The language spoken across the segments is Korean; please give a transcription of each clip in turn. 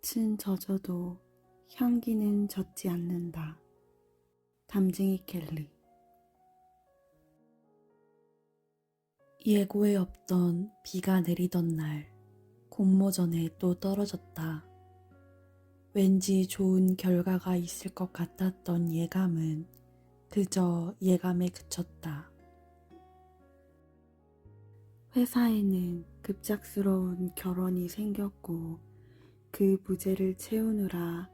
꽃은 젖어도 향기는 젖지 않는다. 담쟁이 켈리. 예고에 없던 비가 내리던 날, 공모전에 또 떨어졌다. 왠지 좋은 결과가 있을 것 같았던 예감은 그저 예감에 그쳤다. 회사에는 급작스러운 결혼이 생겼고 그 부재를 채우느라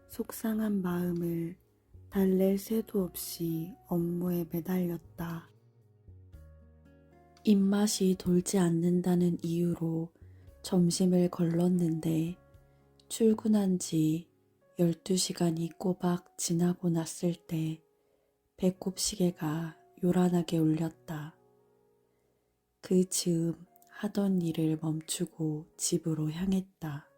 속상한 마음을 달랠 새도 없이 업무에 매달렸다. 입맛이 돌지 않는다는 이유로 점심을 걸렀는데 출근한 지 12시간이 꼬박 지나고 났을 때 배꼽 시계가 요란하게 울렸다. 그 즈음 하던 일을 멈추고 집으로 향했다.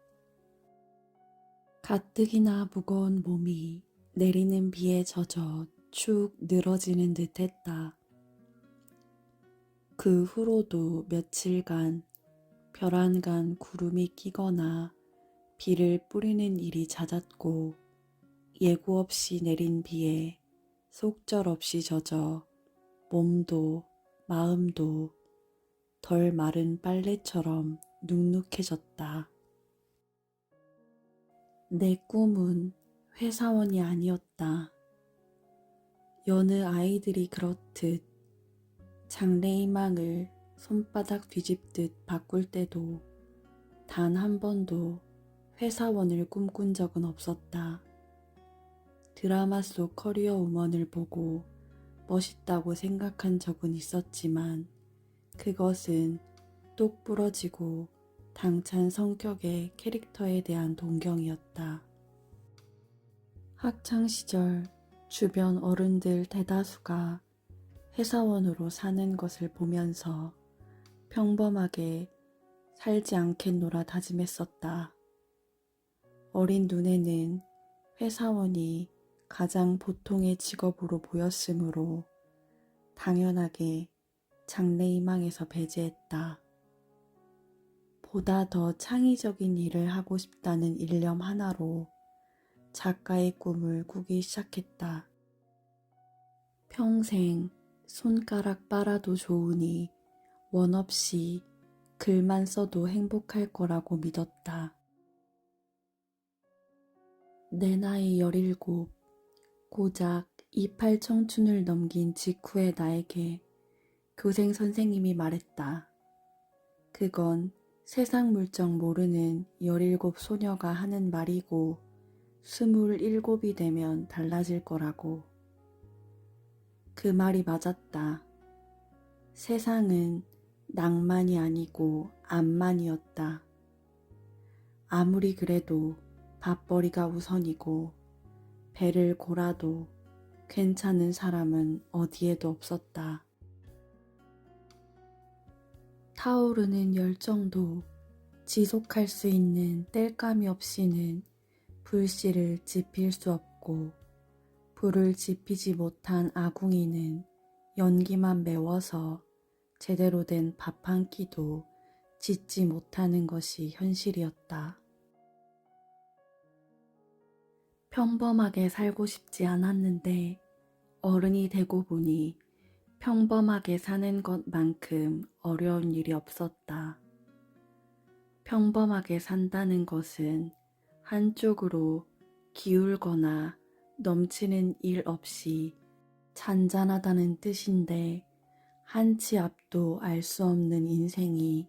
가뜩이나 무거운 몸이 내리는 비에 젖어 축 늘어지는 듯 했다. 그 후로도 며칠간 벼란간 구름이 끼거나 비를 뿌리는 일이 잦았고 예고 없이 내린 비에 속절없이 젖어 몸도 마음도 덜 마른 빨래처럼 눅눅해졌다. 내 꿈은 회사원이 아니었다. 여느 아이들이 그렇듯 장래희망을 손바닥 뒤집듯 바꿀 때도 단 한 번도 회사원을 꿈꾼 적은 없었다. 드라마 속 커리어 우먼을 보고 멋있다고 생각한 적은 있었지만 그것은 똑 부러지고 당찬 성격의 캐릭터에 대한 동경이었다. 학창시절 주변 어른들 대다수가 회사원으로 사는 것을 보면서 평범하게 살지 않겠노라 다짐했었다. 어린 눈에는 회사원이 가장 보통의 직업으로 보였으므로 당연하게 장래희망에서 배제했다. 보다 더 창의적인 일을 하고 싶다는 일념 하나로 작가의 꿈을 꾸기 시작했다. 평생 손가락 빨아도 좋으니 원 없이 글만 써도 행복할 거라고 믿었다. 내 나이 17, 고작 28 청춘을 넘긴 직후의 나에게 교생 선생님이 말했다. 그건 세상 물정 모르는 17 소녀가 하는 말이고 27이 되면 달라질 거라고. 그 말이 맞았다. 세상은 낭만이 아니고 암만이었다. 아무리 그래도 밥벌이가 우선이고 배를 골아도 괜찮은 사람은 어디에도 없었다. 타오르는 열정도 지속할 수 있는 땔감이 없이는 불씨를 지필 수 없고 불을 지피지 못한 아궁이는 연기만 메워서 제대로 된 밥 한 끼도 짓지 못하는 것이 현실이었다. 평범하게 살고 싶지 않았는데 어른이 되고 보니 평범하게 사는 것만큼 어려운 일이 없었다. 평범하게 산다는 것은 한쪽으로 기울거나 넘치는 일 없이 잔잔하다는 뜻인데 한치 앞도 알 수 없는 인생이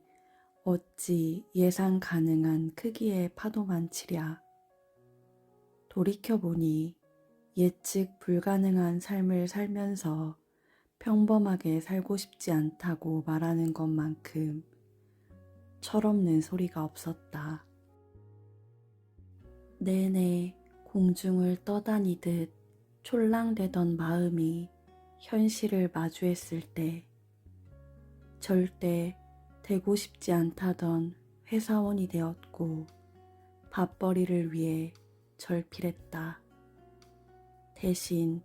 어찌 예상 가능한 크기의 파도만 치랴. 돌이켜보니 예측 불가능한 삶을 살면서 평범하게 살고 싶지 않다고 말하는 것만큼 철없는 소리가 없었다. 내내 공중을 떠다니듯 촐랑대던 마음이 현실을 마주했을 때 절대 되고 싶지 않다던 회사원이 되었고 밥벌이를 위해 절필했다. 대신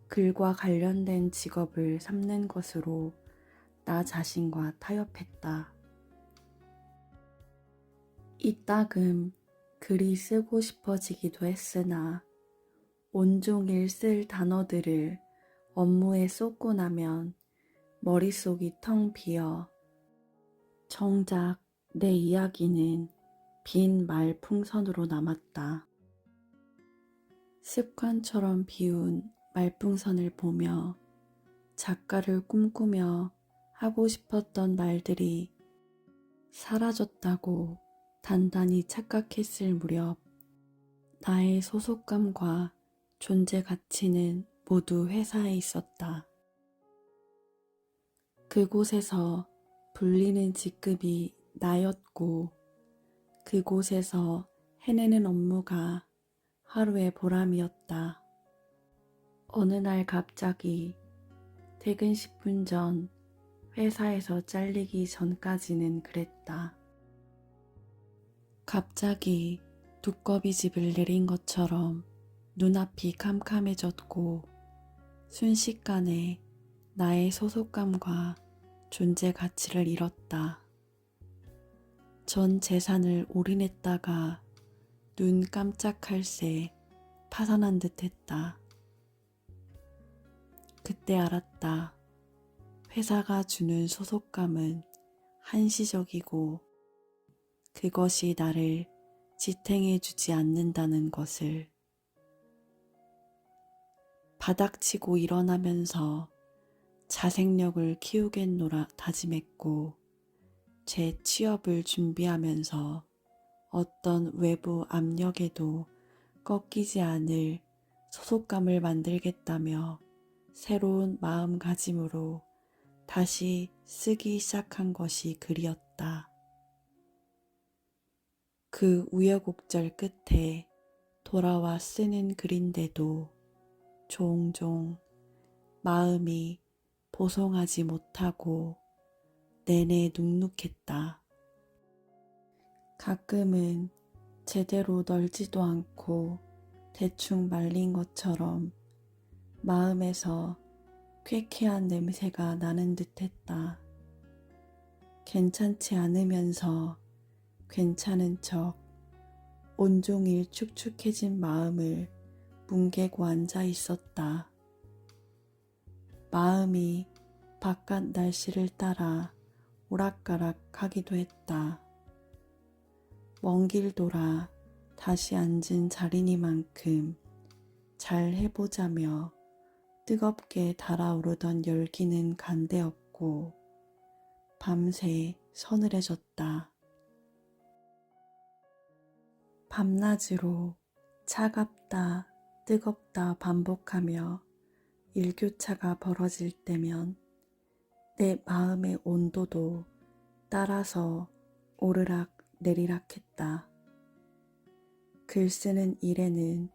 글과 관련된 직업을 삼는 것으로 나 자신과 타협했다. 이따금 글이 쓰고 싶어지기도 했으나 온종일 쓸 단어들을 업무에 쏟고 나면 머릿속이 텅 비어 정작 내 이야기는 빈 말풍선으로 남았다. 습관처럼 비운 말풍선을 보며 작가를 꿈꾸며 하고 싶었던 말들이 사라졌다고 단단히 착각했을 무렵 나의 소속감과 존재 가치는 모두 회사에 있었다. 그곳에서 불리는 직급이 나였고 그곳에서 해내는 업무가 하루의 보람이었다. 어느 날 갑자기 퇴근 10분 전 회사에서 잘리기 전까지는 그랬다. 갑자기 두꺼비집을 내린 것처럼 눈앞이 캄캄해졌고 순식간에 나의 소속감과 존재 가치를 잃었다. 전 재산을 올인했다가 눈 깜짝할 새 파산한 듯 했다. 그때 알았다. 회사가 주는 소속감은 한시적이고 그것이 나를 지탱해 주지 않는다는 것을. 바닥치고 일어나면서 자생력을 키우겠노라 다짐했고 재취업을 준비하면서 어떤 외부 압력에도 꺾이지 않을 소속감을 만들겠다며 새로운 마음가짐으로 다시 쓰기 시작한 것이 글이었다. 그 우여곡절 끝에 돌아와 쓰는 글인데도 종종 마음이 보송하지 못하고 내내 눅눅했다. 가끔은 제대로 널지도 않고 대충 말린 것처럼 마음에서 쾌쾌한 냄새가 나는 듯 했다. 괜찮지 않으면서 괜찮은 척 온종일 축축해진 마음을 뭉개고 앉아 있었다. 마음이 바깥 날씨를 따라 오락가락 하기도 했다. 먼 길 돌아 다시 앉은 자리니만큼 잘 해보자며 뜨겁게 달아오르던 열기는 간데없고 밤새 서늘해졌다. 밤낮으로 차갑다 뜨겁다 반복하며 일교차가 벌어질 때면 내 마음의 온도도 따라서 오르락 내리락했다. 글 쓰는 일에는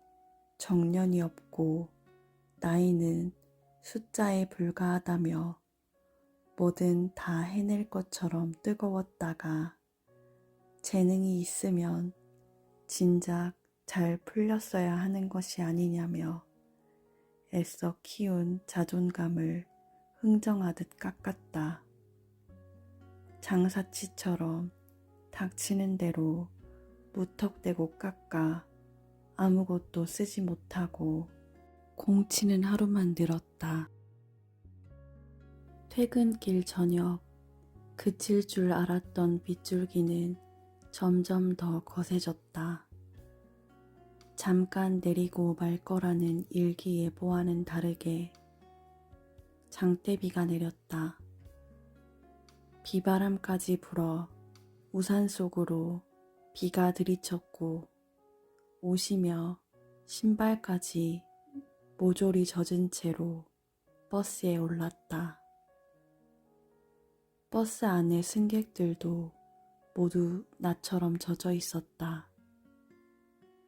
정년이 없고 나이는 숫자에 불과하다며 뭐든 다 해낼 것처럼 뜨거웠다가 재능이 있으면 진작 잘 풀렸어야 하는 것이 아니냐며 애써 키운 자존감을 흥정하듯 깎았다. 장사치처럼 닥치는 대로 무턱대고 깎아 아무것도 쓰지 못하고 공치는 하루만 늘었다. 퇴근길 저녁 그칠 줄 알았던 빗줄기는 점점 더 거세졌다. 잠깐 내리고 말 거라는 일기예보와는 다르게 장대비가 내렸다. 비바람까지 불어 우산 속으로 비가 들이쳤고 옷이며 신발까지 모조리 젖은 채로 버스에 올랐다. 버스 안의 승객들도 모두 나처럼 젖어 있었다.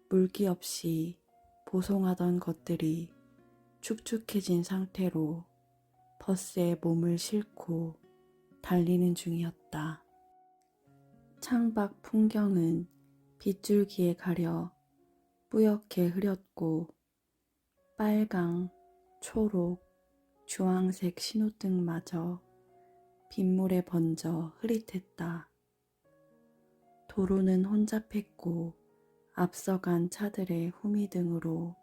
물기 없이 보송하던 것들이 축축해진 상태로 버스에 몸을 싣고 달리는 중이었다. 창밖 풍경은 빗줄기에 가려 뿌옇게 흐렸고 빨강, 초록, 주황색 신호등마저 빗물에 번져 흐릿했다. 도로는 혼잡했고 앞서간 차들의 후미등으로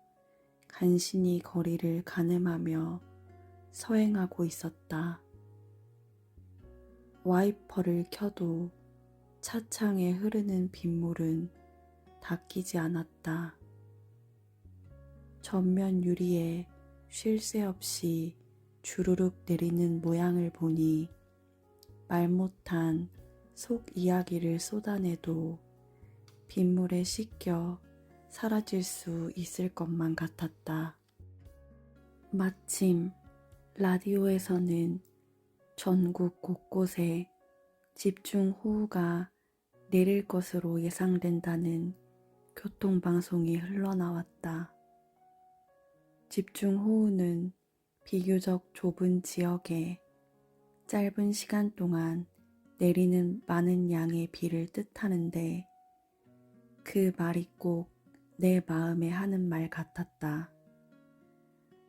간신히 거리를 가늠하며 서행하고 있었다. 와이퍼를 켜도 차창에 흐르는 빗물은 닦이지 않았다. 전면 유리에 쉴 새 없이 주르륵 내리는 모양을 보니 말 못한 속 이야기를 쏟아내도 빗물에 씻겨 사라질 수 있을 것만 같았다. 마침 라디오에서는 전국 곳곳에 집중호우가 내릴 것으로 예상된다는 교통방송이 흘러나왔다. 집중호우는 비교적 좁은 지역에 짧은 시간 동안 내리는 많은 양의 비를 뜻하는데 그 말이 꼭 내 마음에 하는 말 같았다.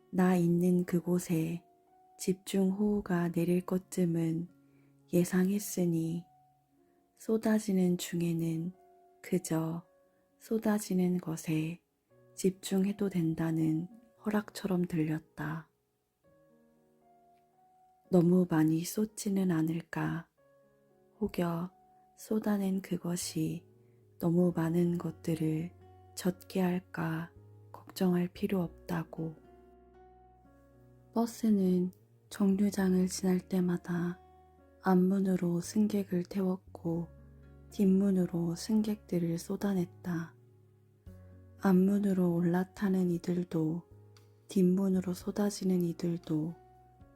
나 있는 그곳에 집중호우가 내릴 것쯤은 예상했으니 쏟아지는 중에는 그저 쏟아지는 것에 집중해도 된다는 허락처럼 들렸다. 너무 많이 쏟지는 않을까? 혹여 쏟아낸 그것이 너무 많은 것들을 젖게 할까 걱정할 필요 없다고. 버스는 정류장을 지날 때마다 앞문으로 승객을 태웠고 뒷문으로 승객들을 쏟아냈다. 앞문으로 올라타는 이들도 뒷문으로 쏟아지는 이들도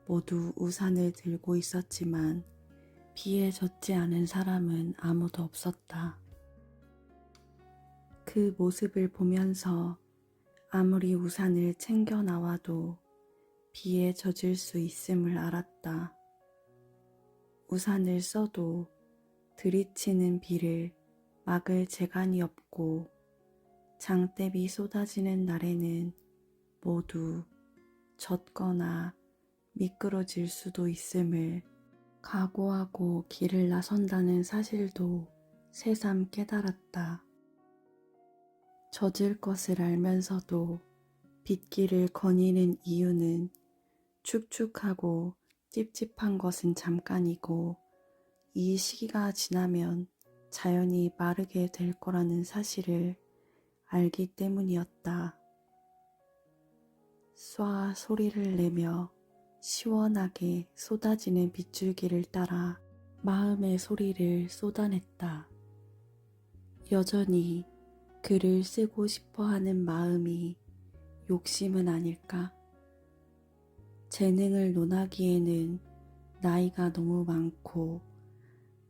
모두 우산을 들고 있었지만 비에 젖지 않은 사람은 아무도 없었다. 그 모습을 보면서 아무리 우산을 챙겨 나와도 비에 젖을 수 있음을 알았다. 우산을 써도 들이치는 비를 막을 재간이 없고 장대비 쏟아지는 날에는 모두 젖거나 미끄러질 수도 있음을 각오하고 길을 나선다는 사실도 새삼 깨달았다. 젖을 것을 알면서도 빗길을 거니는 이유는 축축하고 찝찝한 것은 잠깐이고 이 시기가 지나면 자연히 마르게 될 거라는 사실을 알기 때문이었다. 쏴 소리를 내며 시원하게 쏟아지는 빗줄기를 따라 마음의 소리를 쏟아냈다. 여전히 글을 쓰고 싶어 하는 마음이 욕심은 아닐까? 재능을 논하기에는 나이가 너무 많고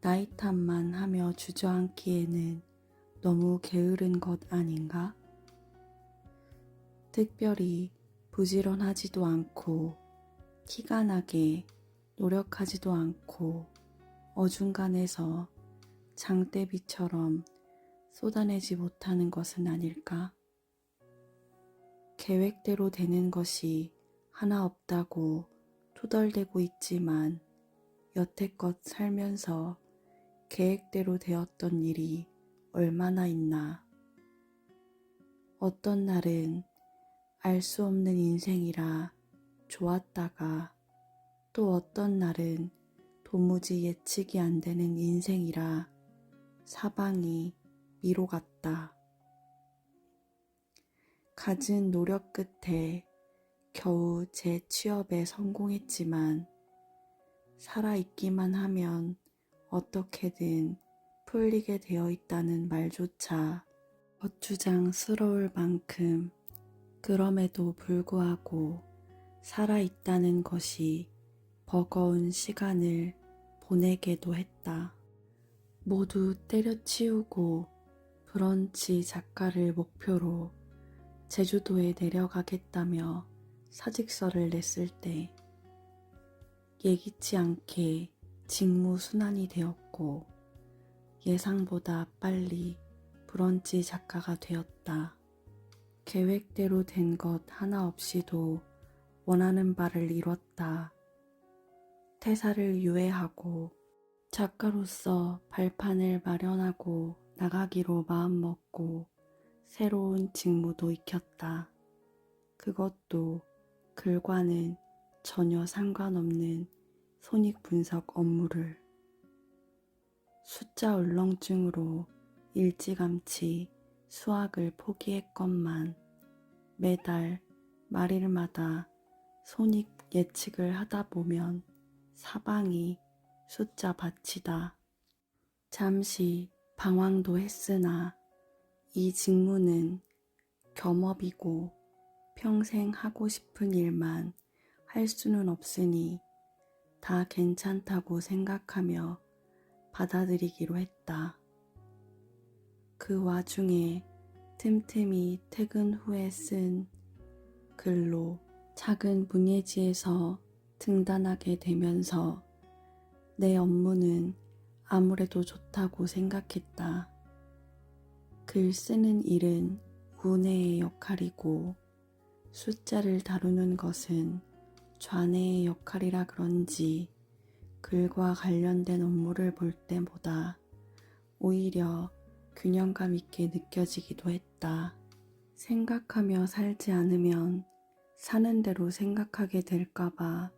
나이 탓만 하며 주저앉기에는 너무 게으른 것 아닌가? 특별히 부지런하지도 않고 티가 나게 노력하지도 않고 어중간해서 장대비처럼 쏟아내지 못하는 것은 아닐까? 계획대로 되는 것이 하나 없다고 투덜대고 있지만 여태껏 살면서 계획대로 되었던 일이 얼마나 있나. 어떤 날은 알 수 없는 인생이라 좋았다가 또 어떤 날은 도무지 예측이 안 되는 인생이라 사방이 미로 같다. 갖은 노력 끝에 겨우 제 취업에 성공했지만 살아있기만 하면 어떻게든 풀리게 되어 있다는 말조차 거추장스러울 만큼 그럼에도 불구하고 살아있다는 것이 버거운 시간을 보내게도 했다. 모두 때려치우고 브런치 작가를 목표로 제주도에 내려가겠다며 사직서를 냈을 때 예기치 않게 직무순환이 되었고 예상보다 빨리 브런치 작가가 되었다. 계획대로 된 것 하나 없이도 원하는 바를 이뤘다. 퇴사를 유예하고 작가로서 발판을 마련하고 나가기로 마음먹고 새로운 직무도 익혔다. 그것도 글과는 전혀 상관없는 손익분석 업무를. 숫자 울렁증으로 일찌감치 수학을 포기했건만 매달 말일마다 손익 예측을 하다 보면 사방이 숫자 밭이다. 잠시 방황도 했으나 이 직무는 겸업이고 평생 하고 싶은 일만 할 수는 없으니 다 괜찮다고 생각하며 받아들이기로 했다. 그 와중에 틈틈이 퇴근 후에 쓴 글로 작은 문예지에서 등단하게 되면서 내 업무는 아무래도 좋다고 생각했다. 글 쓰는 일은 우뇌의 역할이고 숫자를 다루는 것은 좌뇌의 역할이라 그런지 글과 관련된 업무를 볼 때보다 오히려 균형감 있게 느껴지기도 했다. 생각하며 살지 않으면 사는 대로 생각하게 될까봐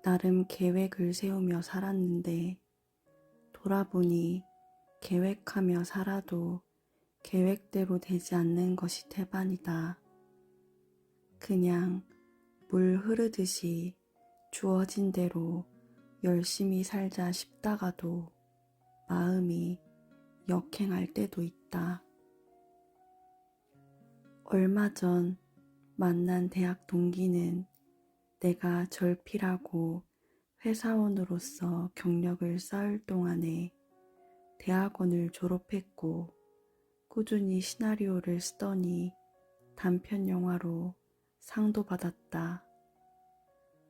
나름 계획을 세우며 살았는데 돌아보니 계획하며 살아도 계획대로 되지 않는 것이 태반이다. 그냥 물 흐르듯이 주어진 대로 열심히 살자 싶다가도 마음이 역행할 때도 있다. 얼마 전 만난 대학 동기는 내가 절필하고 회사원으로서 경력을 쌓을 동안에 대학원을 졸업했고 꾸준히 시나리오를 쓰더니 단편 영화로 상도 받았다.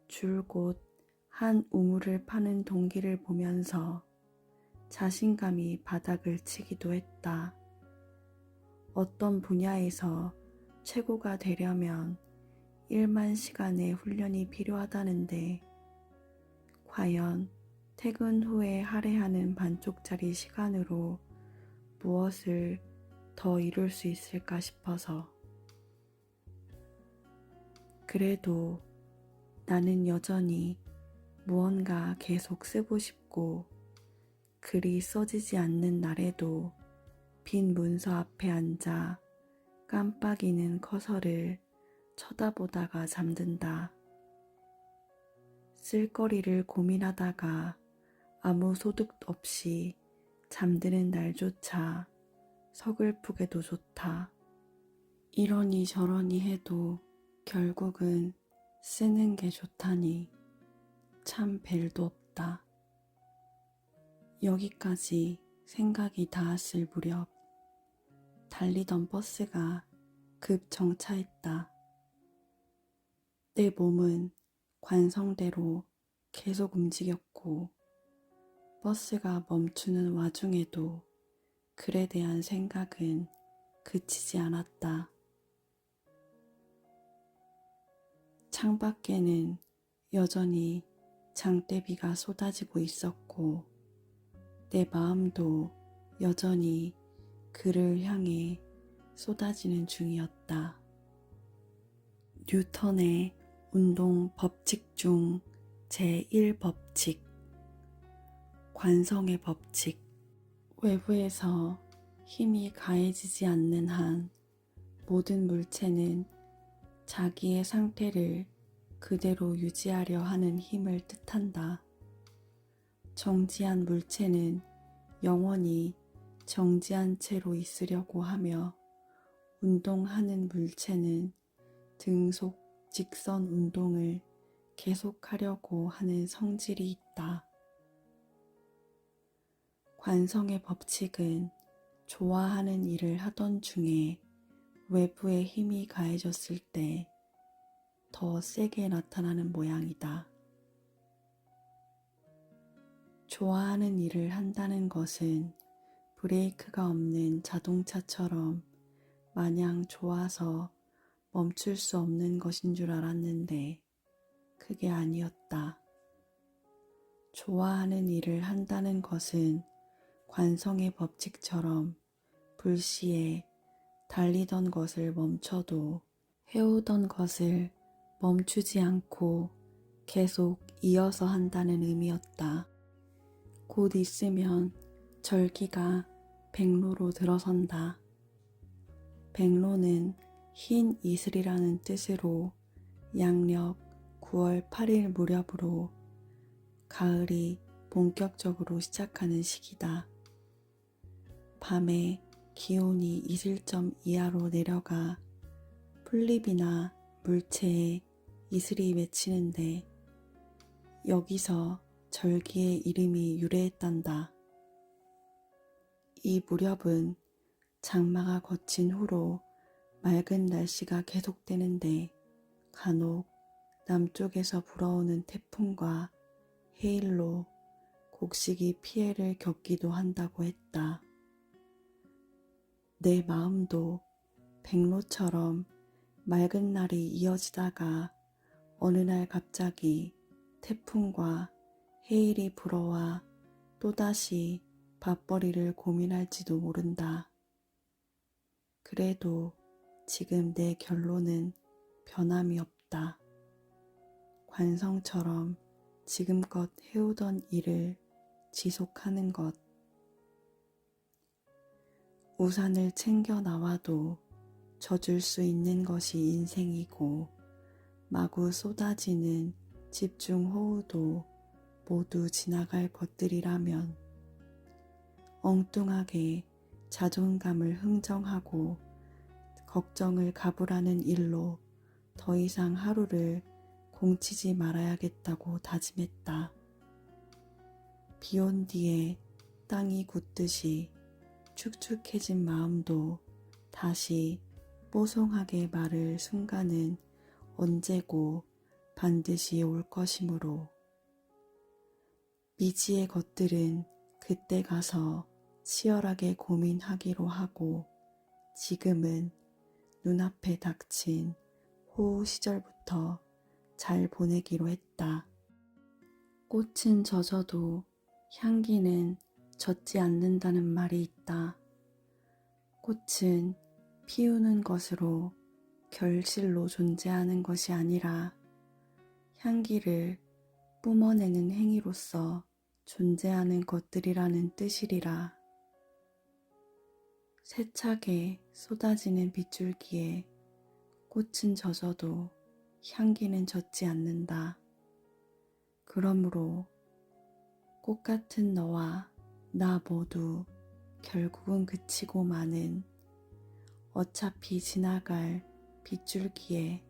줄곧 한 우물을 파는 동기를 보면서 자신감이 바닥을 치기도 했다. 어떤 분야에서 최고가 되려면 1만 시간의 훈련이 필요하다는데 과연 퇴근 후에 할애하는 반쪽짜리 시간으로 무엇을 더 이룰 수 있을까 싶어서. 그래도 나는 여전히 무언가 계속 쓰고 싶고 글이 써지지 않는 날에도 빈 문서 앞에 앉아 깜빡이는 커서를 쳐다보다가 잠든다. 쓸거리를 고민하다가 아무 소득 없이 잠드는 날조차 서글프게도 좋다. 이러니 저러니 해도 결국은 쓰는 게 좋다니 참 벨도 없다. 여기까지 생각이 닿았을 무렵 달리던 버스가 급 정차했다. 내 몸은 관성대로 계속 움직였고 버스가 멈추는 와중에도 글에 대한 생각은 그치지 않았다. 창밖에는 여전히 장대비가 쏟아지고 있었고 내 마음도 여전히 그를 향해 쏟아지는 중이었다. 뉴턴의 운동 법칙 중 제1법칙, 관성의 법칙. 외부에서 힘이 가해지지 않는 한 모든 물체는 자기의 상태를 그대로 유지하려 하는 힘을 뜻한다. 정지한 물체는 영원히 정지한 채로 있으려고 하며 운동하는 물체는 등속 직선 운동을 계속하려고 하는 성질이 있다. 관성의 법칙은 좋아하는 일을 하던 중에 외부의 힘이 가해졌을 때 더 세게 나타나는 모양이다. 좋아하는 일을 한다는 것은 브레이크가 없는 자동차처럼 마냥 좋아서 멈출 수 없는 것인 줄 알았는데 그게 아니었다. 좋아하는 일을 한다는 것은 관성의 법칙처럼 불시에 달리던 것을 멈춰도 해오던 것을 멈추지 않고 계속 이어서 한다는 의미였다. 곧 있으면 절기가 백로로 들어선다. 백로는 흰 이슬이라는 뜻으로 양력 9월 8일 무렵으로 가을이 본격적으로 시작하는 시기다. 밤에 기온이 이슬점 이하로 내려가 풀잎이나 물체에 이슬이 맺히는데 여기서 절기의 이름이 유래했단다. 이 무렵은 장마가 거친 후로 맑은 날씨가 계속되는데 간혹 남쪽에서 불어오는 태풍과 해일로 곡식이 피해를 겪기도 한다고 했다. 내 마음도 백로처럼 맑은 날이 이어지다가 어느 날 갑자기 태풍과 해일이 불어와 또다시 밥벌이를 고민할지도 모른다. 그래도 지금 내 결론은 변함이 없다. 관성처럼 지금껏 해오던 일을 지속하는 것. 우산을 챙겨 나와도 젖을 수 있는 것이 인생이고 마구 쏟아지는 집중 호우도 모두 지나갈 것들이라면 엉뚱하게 자존감을 흥정하고 걱정을 가불하는 일로 더 이상 하루를 공치지 말아야겠다고 다짐했다. 비 온 뒤에 땅이 굳듯이 축축해진 마음도 다시 뽀송하게 마를 순간은 언제고 반드시 올 것이므로 미지의 것들은 그때 가서 치열하게 고민하기로 하고 지금은 눈앞에 닥친 호우 시절부터 잘 보내기로 했다. 꽃은 젖어도 향기는 젖지 않는다는 말이 있다. 꽃은 피우는 것으로 결실로 존재하는 것이 아니라 향기를 뿜어내는 행위로서 존재하는 것들이라는 뜻이리라. 세차게 쏟아지는 빗줄기에 꽃은 젖어도 향기는 젖지 않는다. 그러므로 꽃 같은 너와 나 모두 결국은 그치고 마는 어차피 지나갈 빗줄기에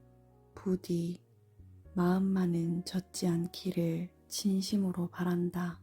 부디 마음만은 젖지 않기를 진심으로 바란다.